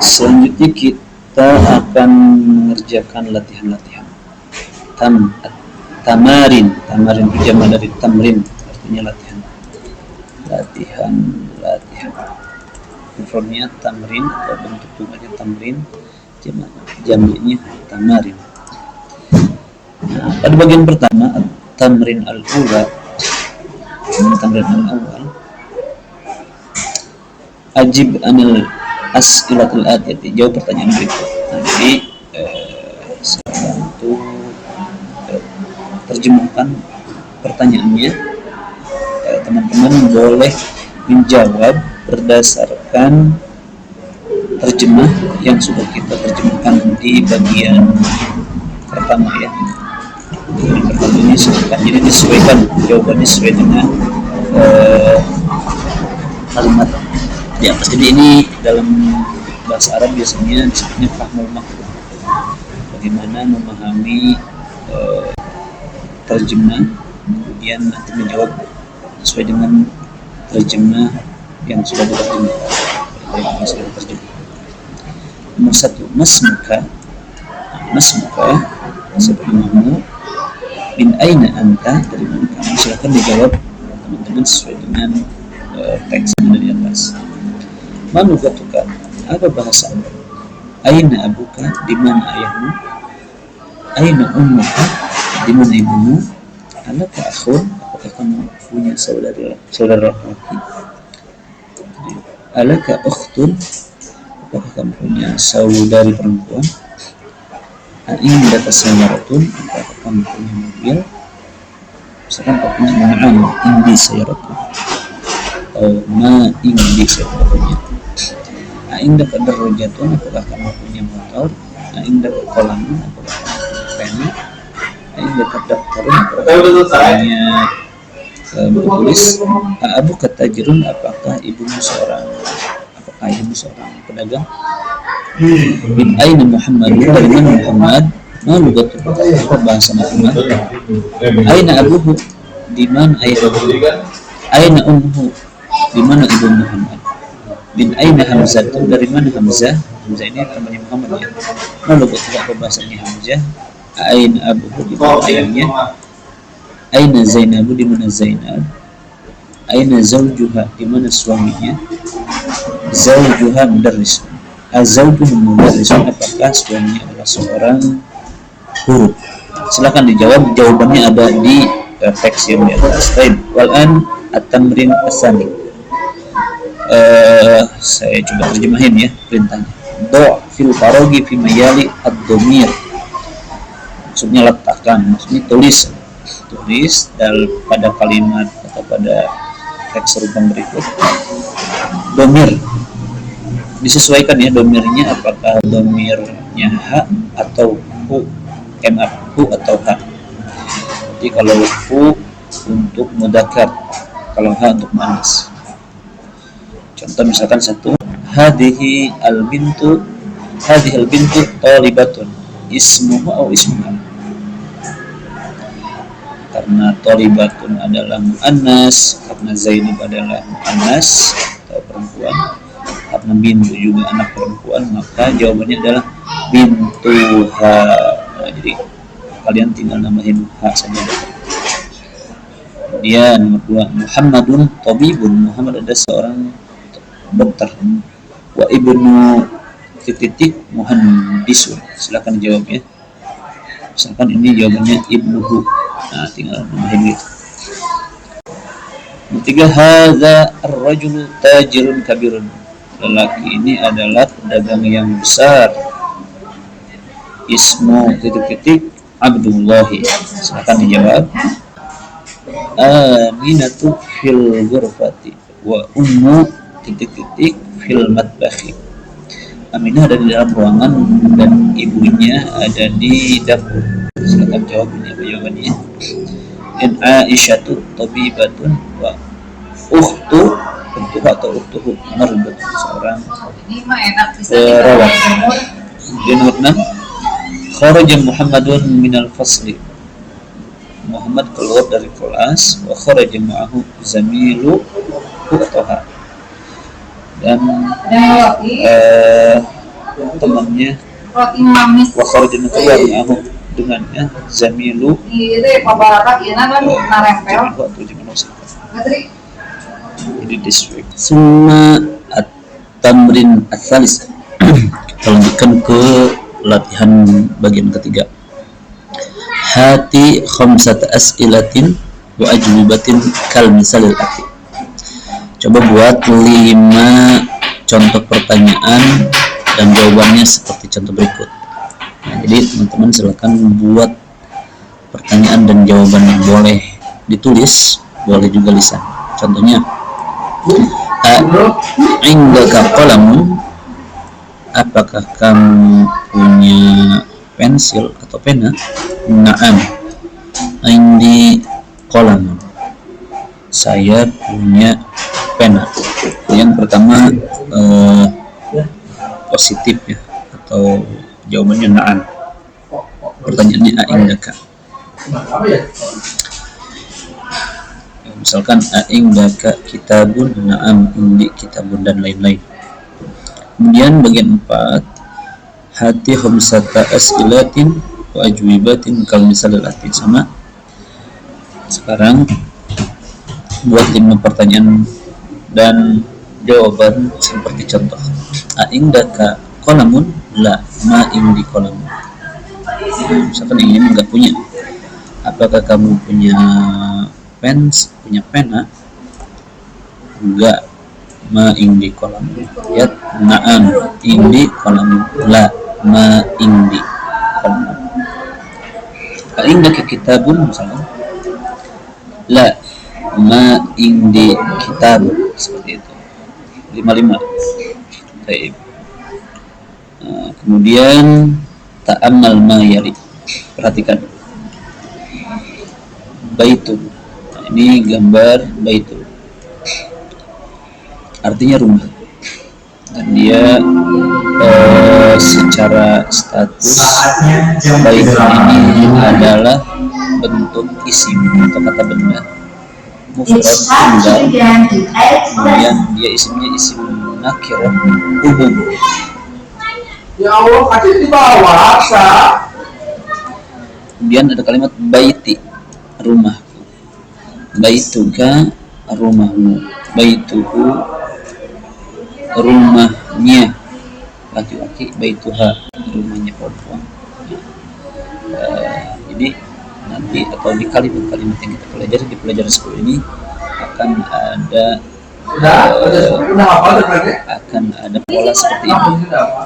Selanjutnya kita akan mengerjakan latihan-latihan. Tamarin itu jamak dari tamrin, artinya latihan. Latihan. Mufradnya tamrin atau bentuk tunggalnya tamrin, jamaknya tamarin. Nah, pada bagian pertama tamrin al-ula, tamrin al-awal, ajib anil as'ilatul atiyati, jawab pertanyaan berikut. Nah, jadi saya bantu terjemahkan pertanyaannya. Teman-teman boleh menjawab berdasarkan terjemah yang sudah kita terjemahkan di bagian pertama ya. Bagian pertama ini jadi disesuaikan jawabannya sesuai dengan kalimat di atas. Jadi ini dalam bahasa Arab biasanya disebutnya fahmul maqrun. Bagaimana memahami terjemah, kemudian nanti menjawab sesuai dengan terjemah yang sudah diterjemahkan. Nomor 1, masmuka, siapa namamu? Min aina anta, dari mana kamu? Silakan dijawab teman-teman sesuai dengan teks yang ada di atas. Ma lugatuka, apa bahasamu? Aina abuka, di mana ayahmu? Aina ummuka, di mana ibumu? Alaka akhun, apakah kamu punya saudara laki? Alaka ukhtun, apakah kamu punya saudari perempuan? Indaka sayaratun, apakah kamu punya mobil? Misalkan kau punya ma'an indi sayaratun, atau ma indi sayaratun. Indaka darajatun, apakah kamu punya motor? Indaka qalamun, apakah kamu punya pena? Indaka daftarun, apakah kamu punya bertulis? Abu katajirun, apakah ayahmu seorang pedagang? Min aina Muhammad, dari mana Muhammad? Ma lugatuhu, apa bahasa Muhammad? Aina abuhu, di mana ayahmu? Aina ummuhu, di mana ibu Muhammad? Min aina Hamzah, dari mana Hamzah? Hamzah ini namanya Muhammad ya. Ma lugatuhu, apa bahasanya Hamzah? Aina abuhu, di mana ayahnya? Aina Zainabu, di mana Zainab? Aina zawjuha, di mana suaminya? Zawjuha mudarris. Azawjuhu mudarris, apakah suaminya adalah seorang guru? Silakan dijawab, jawabannya ada di teks yang di atas. Baik, walan at-tamrin as-sani. Saya coba terjemahin ya perintahnya. Do fil farogi fi mayali ad-dhamir. Maksudnya letakkan, maksudnya tulis pada kalimat atau pada teks serupa berikut. Domir disesuaikan ya, domirnya apakah domirnya ha atau hu, hu atau ha. Jadi kalau hu untuk mudzakkar, kalau ha untuk muannas. Contoh misalkan satu, hadhihi al-bintu thalibatun, ismuhu atau ismuha. Karena thalibatun adalah muannas, karena Zainab adalah muannas atau perempuan, karena bintu juga anak perempuan, maka jawabannya adalah bintuha. Nah, jadi kalian tinggal nambahin ha saja. Dia nomor 2, Muhammadun tabibun, Muhammad adalah seorang dokter. Wa ibnu titik muhandisun, silakan dijawab ya. Misalkan ini jawabannya ibnuhu, nah tinggal nambahin gitu. Ketiga, hadza ar-rajulu tajirun kabirun, lelaki ini adalah pedagang yang besar. Ismu titik Abdullahi, silakan dijawab. Aminatu fil ghurfati wa ummu titik fil matbakhi. Aminah ada di dalam ruangan dan ibunya ada di dapur. Silakan jawab, ini apa jawabannya? In Aisyatu tabibatun wa ukhtu atau ukhtuhu marbut, seorang perawat. Dia nomor 6, kharaja Muhammadun minal fasli, Muhammad keluar dari kelas. Wa kharaja ma'ahu zamilu atau ha, dan temannya, roti mamis wa kharaja keluar ma'ahu dengannya, zamilu ini pabarakat ini kan narempel atau gimana sih? Ngatri Ini district. Summa at-tamrin ats-tsalis. Kita lanjutkan ke latihan bagian ketiga. Hati khamsat as'ilatin wa ajwibatin kal misalil ati. Coba buat 5 contoh pertanyaan dan jawabannya seperti contoh berikut. Nah, jadi teman-teman silakan buat pertanyaan dan jawaban, boleh ditulis, boleh juga lisan. Contohnya, indaka qalamun, apakah kamu punya pensil atau pena? Na'am, indi qalamun, saya punya pena. Yang pertama positif ya, atau jawabannya na'am. Pertanyaannya indaka. Misalkan indaka kitabun, na'am indi kitabun, dan lain-lain. Kemudian bagian 4, hati khamsata as'ilatin wa ajwibatin kal misalil ati. Sama sekarang buat 5 pertanyaan dan jawaban seperti contoh. Indaka qalamun, la, ma indi qalamun. Misalkan yang ini enggak punya, apakah kamu punya punya pena? Enggak, ma indi qalamun. Ya, na'am indi qalamun, la, ma indi qalamun. Indaka kitabun misalnya, la, ma indi kitabun, seperti itu. 5. Baik. Kemudian ta'ammal ma yali, perhatikan baitu. Nah, ini gambar baitu, artinya rumah, dan dia secara status baitu ini adalah bentuk isim atau kata benda mufrad tunggal, kemudian dia isimnya isim nakirah umum. ya Allah kasih di bawah Kemudian ada kalimat baiti, rumahku, baituka, rumahmu, baituhu, rumahnya laki-laki, baituha, rumahnya perempuan. Jadi nanti atau di kalimat-kalimat yang kita pelajari di pelajaran 10 ini akan ada pola seperti itu.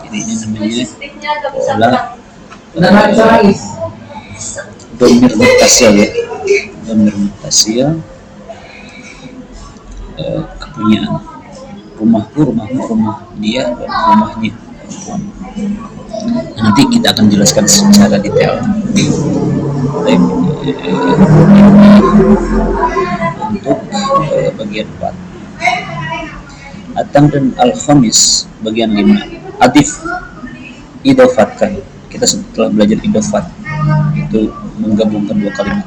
Jadi ini namanya pola domir mutasil ya, domir mutasil, kepunyaan. Rumahku, rumahmu, rumah dia, dan rumahnya perempuan. Nanti kita akan jelaskan secara detail. Baik, untuk bagian 4 Atang dan al-khamis bagian 5, adif, idofatkan. Kita setelah belajar idofat, itu menggabungkan 2 kalimat.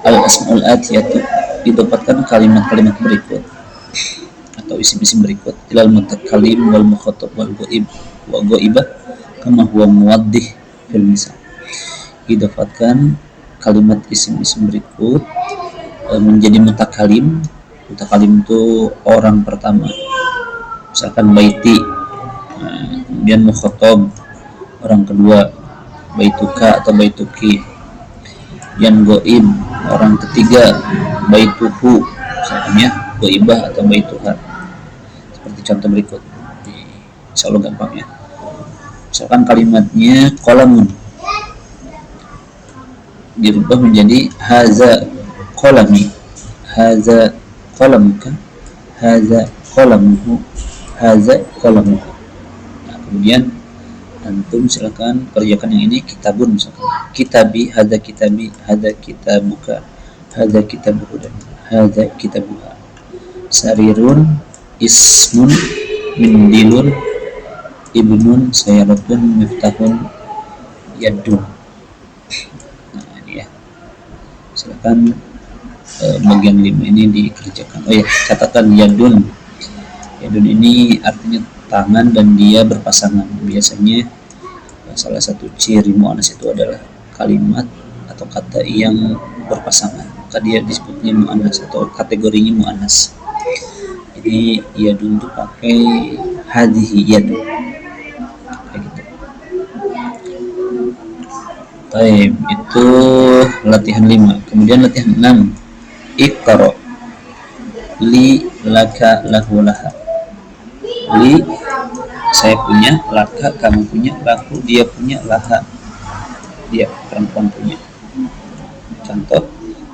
Al-asma'ul atiyatu, idofatkan kalimat-kalimat berikut atau isim-isim berikut ilal mutakallim wal mukhatab wal ghaib wa ghaibah kama huwa muwaddih fil misal. Idofatkan kalimat isim-isim berikut menjadi mutakalim. Mutakalim itu orang pertama, misalkan baiti. Kemudian mukhatab, orang kedua, baituka atau baituki. Kemudian ghaib, orang ketiga, baituhu, misalkan ya, ghaibah atau baituha. Seperti contoh berikut. Insya Allah gampang ya. Misalkan kalimatnya qalamun, dirubah menjadi haza qalami, haza qalamuka, haza qalamuhu, haza qalamuhu. Nah, kemudian antum silakan kerjakan yang ini. Kitabun misalkan, kitabi, haza kitabi, haza kitabuka, haza kitabuhu, dan haza kitabuha. Sarirun, ismun, mindilun, ibnun, sayaratun, miftahun, yadun. Nah ini ya, silakan bagian 5 ini dikerjakan. Oh ya, catatan yadun Yadun ini artinya tangan dan dia berpasangan. Biasanya salah satu ciri mu'annas itu adalah kalimat atau kata yang berpasangan, maka dia disebutnya mu'annas atau kategorinya mu'annas. Jadi yadun itu pakai hadhihi yadun kayak gitu. Baik, itu latihan 5. Kemudian latihan 6, iqra li laka lahu laha. Li saya punya, laka kamu punya, lahu dia punya, laha dia perempuan punya. Contoh,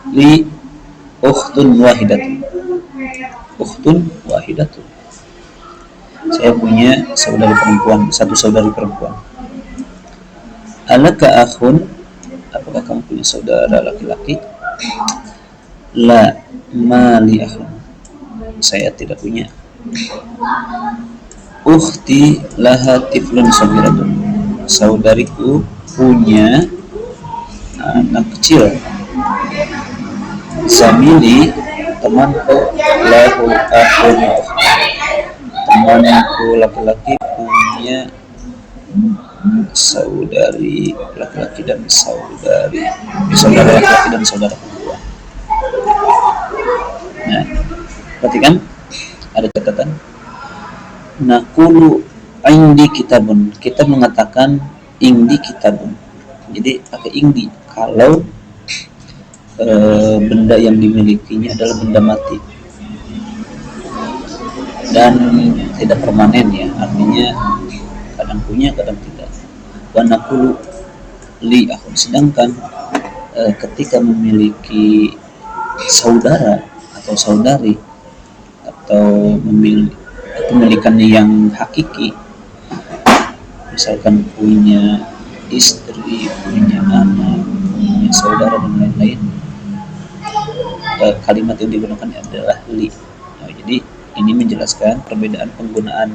li ukhtun wahidatun. Ukhtun wahidatun. Saya punya saudari perempuan, satu saudari perempuan. Alaka akhun, apakah kamu punya saudara laki-laki? La mali akhun, saya tidak punya. Ukhti laha tiflun sagiratun, saudariku punya anak kecil. Zamili, temanku, lahu akhun, temanku laki-laki punya saudari laki-laki dan saudara laki-laki dan saudara perempuan. Nah, perhatikan ada catatan. Naqulu indi kitabun, kita mengatakan indi kitabun. Jadi pakai indi kalau benda yang dimilikinya adalah benda mati dan tidak permanen ya, artinya kadang punya kadang tidak. Wa naqulu li akhun, sedangkan ketika memiliki saudara atau saudari atau kepemilikannya yang hakiki, misalkan punya istri, punya anak, punya saudara dan lain-lain, kalimat yang digunakan adalah li. Nah, jadi ini menjelaskan perbedaan penggunaan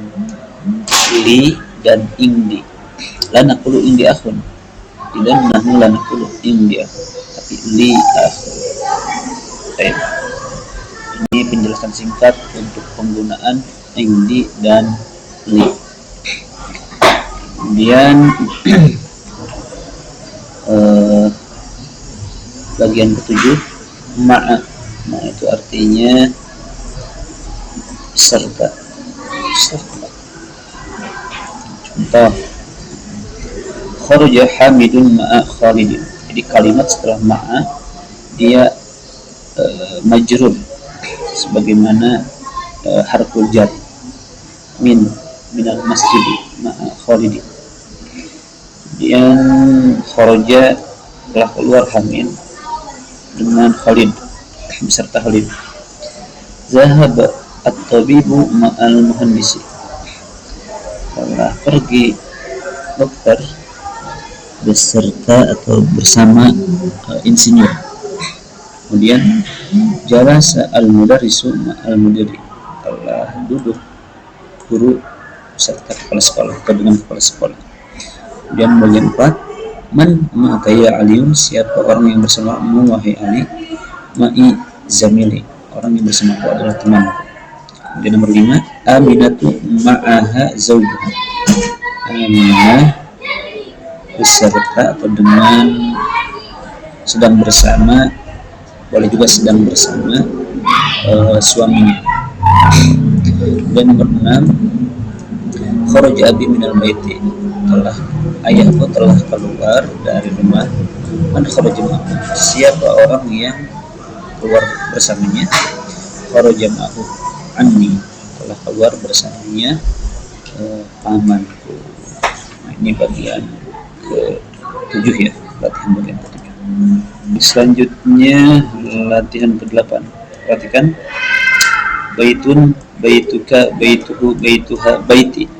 li dan indi. La naqulu indi akhun, tidak nahnu la naqulu indi akhun, tapi li akhun. Baik. Ini penjelasan singkat untuk penggunaan indi dan li. Kemudian bagian ketujuh, ma'a. Ma'a itu artinya serta. Contoh, kharaja Hamidun ma'a Khalidin. Jadi kalimat setelah ma'a dia majrur sebagaimana harful jar minal masjid ma'a Khalidin. Kemudian kharaja telah keluar Hamid dengan Khalid beserta Khalid. Zahaba at-tabibu ma'al muhandisi, telah pergi dokter beserta atau bersama insinyur. Kemudian jalasa al-mudarrisu ma'al mudiri, telah duduk guru beserta kepala sekolah atau dengan kepala sekolah. Kemudian bagian 4, man ma'akaya aliyun, siapa orang yang bersamamu wahai Ali? Ma'i zamili, orang yang bersamaku adalah temanku. Kemudian nomor 5, Aminatu ma'aha zawjuha, Aminah beserta atau dengan sedang bersama, boleh juga sedang bersama suaminya. Dan nomor 6, kharaja abi minal baiti, telah ayahku telah keluar dari rumah. Man kharaja ma'ahu, siapa orang yang keluar bersamanya? Kharaja ma'ahu anni, telah keluar bersamanya pamanku. Nah, ini bagian ke-7 ya, latihan bagian ke-7. Selanjutnya latihan ke-8. Perhatikan, baitun, baituka, baituhu, baituha, baiti.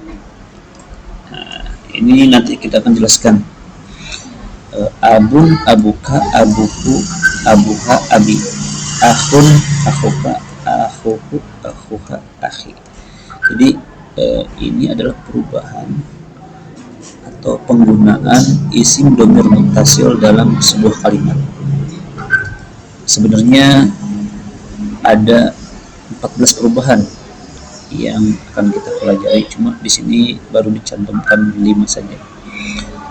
Nah, ini nanti kita akan jelaskan. Abun, abuka, abuku, abuha, abi. Akhun, akhuka, akhuku, akhuha, akhi. Jadi ini adalah perubahan atau penggunaan isim dhamir muttasil dalam sebuah kalimat. Sebenarnya ada 14 perubahan yang akan kita pelajari. Cuma di sini baru dicantumkan 5 saja.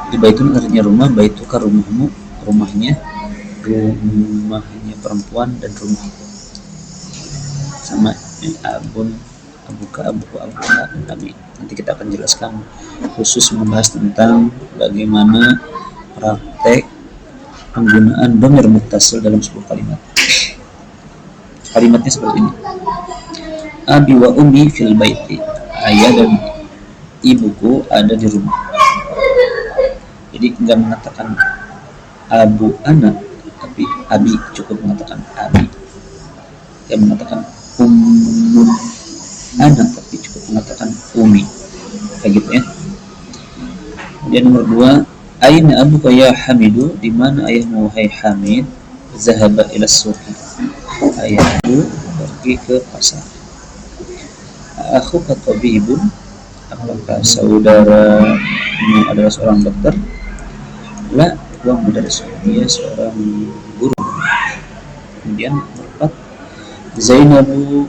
Di baitun artinya rumah, baituka rumahmu, rumahnya perempuan, dan rumah sama abun, abuka, abuku, abuka, dan abi. Nanti kita akan jelaskan khusus membahas tentang bagaimana praktek penggunaan dhamir muttasil dalam sebuah kalimat. Kalimatnya seperti ini: abi wa ummi fil baiti, ayah dan ibuku ada di rumah. Jadi enggak mengatakan abu anak, tapi abi, cukup mengatakan abi. Enggak mengatakan ummun anak, tapi cukup mengatakan umi. Kayak gitu ya. Kemudian nomor 2, aina abuka ya Hamidu, di mana ayahmu wahai Hamid? Zahaba ila suqi, ayahku pergi ke pasar. Akhuka tabibun, apakah saudaramu adalah seorang dokter? La, wa mudarris, dia seorang guru. Kemudian nomor 4, Zainabu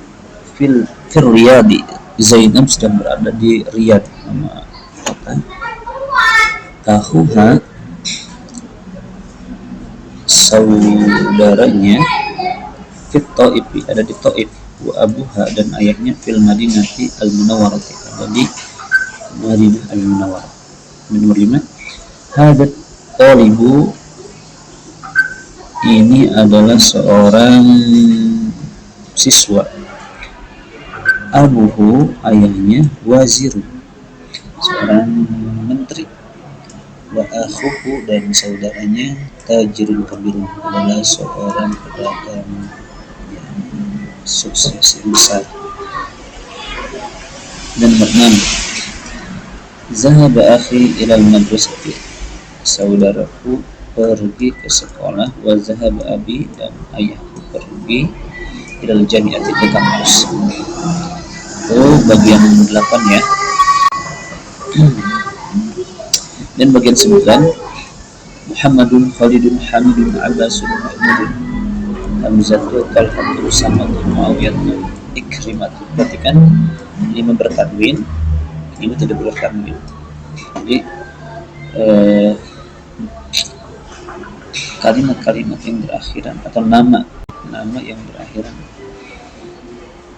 fil Riyadi, Zainab sedang berada di Riyadh, nama kota. Tahuha, saudaranya, fit Taif, ada di Taif. Wa abuha, dan ayahnya fil Madinati al Munawwarati, ada di Madinah al Munawwarah. Nomor 5, hadat talibu, ini adalah seorang siswa. Abuhu, ayahnya, waziru, seorang menteri. Wa akhuhu, dan saudaranya, tajirun kabirun, adalah seorang pedagang yang sukses, yang besar. Dan nomor 6, zahaba akhi ilal madrasati, saudaraku pergi ke sekolah. Wa zahaba abi, dan ayahku pergi ilal jami'ati, ke kampus. Itu bagian 8 ya. Dan bagian 9, Muhammadun, Khalidun, Hamidun, Abbasun, Mahmudun, Hamzatu, Talhatun, Samadun, Muawiyatun, Ikrimatun. Perhatikan, 5 bertanwin, 5 tidak bertanwin. Jadi kalimat-kalimat yang berakhiran atau nama yang berakhiran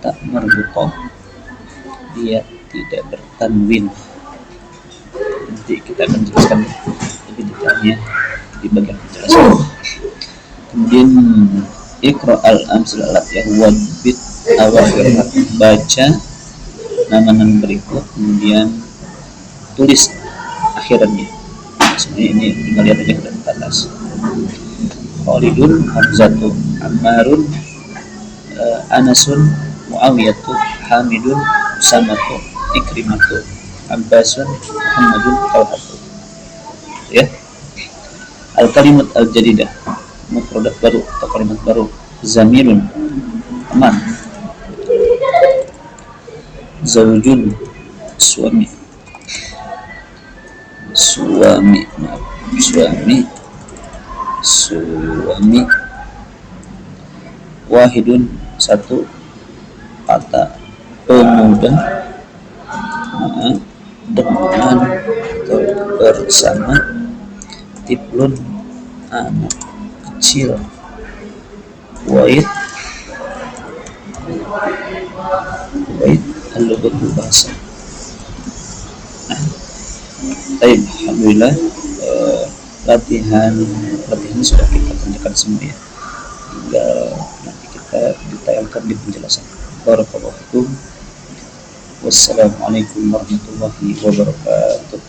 tak marbutoh, dia tidak bertanwin. Nanti kita akan jelaskan lebih detailnya di bagian penjelasan. Kemudian Iqra al-amsalat ya wadbit awakhir, baca nama-nama berikut, kemudian tulis akhirannya. Sebenarnya ini tinggal lihat aja ke atas. Khalidun, Hamzatu, Ammarun, Anasun, Muawiyatu, Hamidun, Usamatu, Ikrimatu, Abbasun, Muhammadun, Talhatu. Ya. Al-kalimat al-jadidah, mufradat baru atau kalimat baru. Zamirun, teman. Zaujun, suami. Suami. Wahidun, satu. Kata pemuda, dengan atau bersama. Tiplun, anak kecil. Wait al-lughatul bahasa. Baik, alhamdulillah, latihan sudah kita kerjakan semua ya. Tinggal nanti kita detailkan di penjelasan. Barakallahu fikum. Wassalamualaikum warahmatullahi wabarakatuh.